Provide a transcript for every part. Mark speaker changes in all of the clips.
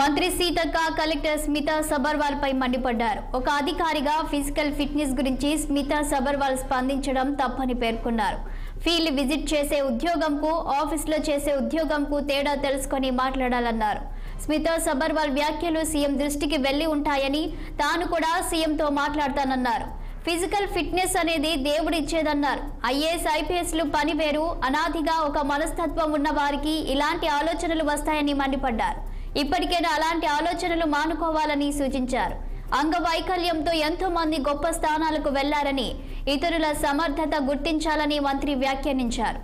Speaker 1: మంత్రి సీతక్క కలెక్టర్ స్మితా సబర్వాల్ పై మండిపడ్డారు. ఒక అధికారిగా ఫిజికల్ ఫిట్నెస్ గురించి స్మితా సబర్వాల్ స్పందించడం తప్పని పేర్కొన్నారు. ఫీల్డ్ విజిట్ చేసే ఉద్యోగంకు ఆఫీసులో చేసే ఉద్యోగంకు తేడా తెలుసుకొని మాట్లాడాలన్నారు. స్మితా సబర్వాల్ వ్యాఖ్యలు సీఎం దృష్టికి వెళ్లి ఉంటాయని తాను కూడా సీఎంతో మాట్లాడతానన్నారు. ఫిజికల్ ఫిట్నెస్ అనేది దేవుడిచ్చేదన్నారు. ఐఏఎస్ ఐపీఎస్లు పని వేరు, అనాదిగా ఒక మనస్తత్వం ఉన్న వారికి ఇలాంటి ఆలోచనలు వస్తాయని మండిపడ్డారు. ఇప్పటికైనా అలాంటి ఆలోచనలు మానుకోవాలని సూచించారు. అంగవైకల్యంతో ఎంతో మంది గొప్ప స్థానాలకు వెళ్లారని, ఇతరుల సమర్థత గుర్తించాలని మంత్రి వ్యాఖ్యానించారు.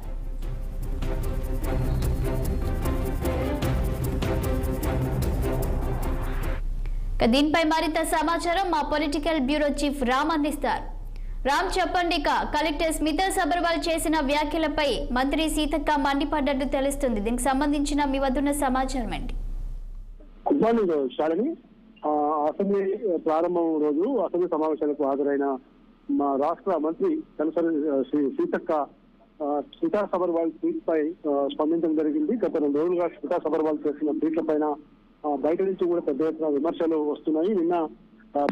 Speaker 1: దీనిపై మరింత సమాచారం మా పొలిటికల్ బ్యూరో చీఫ్ రామ్ అందిస్తారు. రామ్, చెప్పండి. కలెక్టర్ స్మితా సబర్వాల్ చేసిన వ్యాఖ్యలపై మంత్రి సీతక్క మండిపడ్డట్టు తెలుస్తుంది. దీనికి సంబంధించిన మీ వద్దున్న సమాచారం ఏంటి?
Speaker 2: Good morning Shalini. అసెంబ్లీ ప్రారంభం రోజు అసెంబ్లీ సమావేశాలకు హాజరైన మా రాష్ట్ర మంత్రి సీతక్క స్మితా సబర్వాల్ ట్వీట్ పై స్పందించడం జరిగింది. గత 2 రోజులుగా స్మితా సబర్వాల్ చేసిన ట్వీట్ల పైన బయట నుంచి కూడా పెద్ద ఎత్తున విమర్శలు వస్తున్నాయి. నిన్న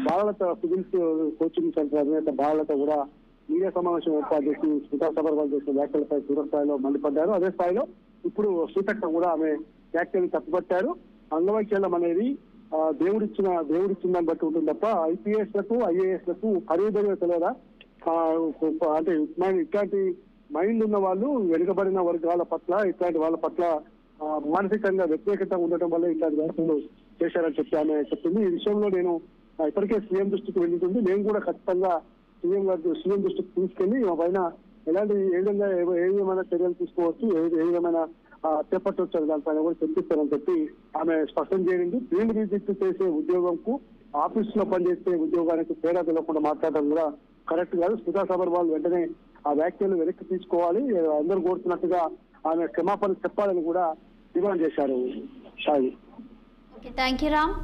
Speaker 2: బాలలత సివిల్స్ కోచింగ్ సెంటర్ అధినేత బాలలత కూడా మీడియా సమావేశం ఏర్పాటు చేసి స్మితా సబర్వాల్ చేసిన వ్యాఖ్యలపై తీవ్ర స్థాయిలో మండిపడ్డారు. అదే స్థాయిలో ఇప్పుడు సీతక్క కూడా ఆమె వ్యాఖ్యలు తప్పుపట్టారు. అంగవైకల్యం అనేది దేవుడిచ్చిందని బట్టి ఉంటుంది తప్ప ఐపీఎస్ లకు ఐఏఎస్ లకు ఖరీదైన తెలియదా? అంటే ఇట్లాంటి మైండ్ ఉన్న వాళ్ళు వెనుకబడిన వర్గాల పట్ల ఇట్లాంటి వాళ్ళ పట్ల మానసికంగా వ్యతిరేకత ఉండటం వల్ల ఇట్లాంటి వ్యాఖ్యలు చేశారని చెప్పి ఆమె చెప్తుంది. ఈ విషయంలో నేను ఇప్పటికే సీఎం దృష్టికి వెళ్ళుతుంది. నేను కూడా ఖచ్చితంగా సీఎం దృష్టికి తీసుకెళ్లి పైన ఏమైనా చర్యలు తీసుకోవచ్చు, ఏ విధమైన చేపట్టవచ్చు దానిపైన కూడా చర్చిస్తారని చెప్పి ఆమె స్పష్టం చేయండి. ఫీల్డ్ విజిట్ చేసే ఉద్యోగంకు ఆఫీస్ లో పనిచేసే ఉద్యోగానికి తేడా తెలియకుండా మాట్లాడడం కూడా కరెక్ట్ కాదు. స్మితా సబర్వాల్ వెంటనే ఆ వ్యాఖ్యలు వెనక్కి తీసుకోవాలి, అందరూ కోరుతున్నట్టుగా ఆమె క్షమాపణ చెప్పాలని కూడా డిమాండ్ చేశారు.
Speaker 1: Thank you Ram.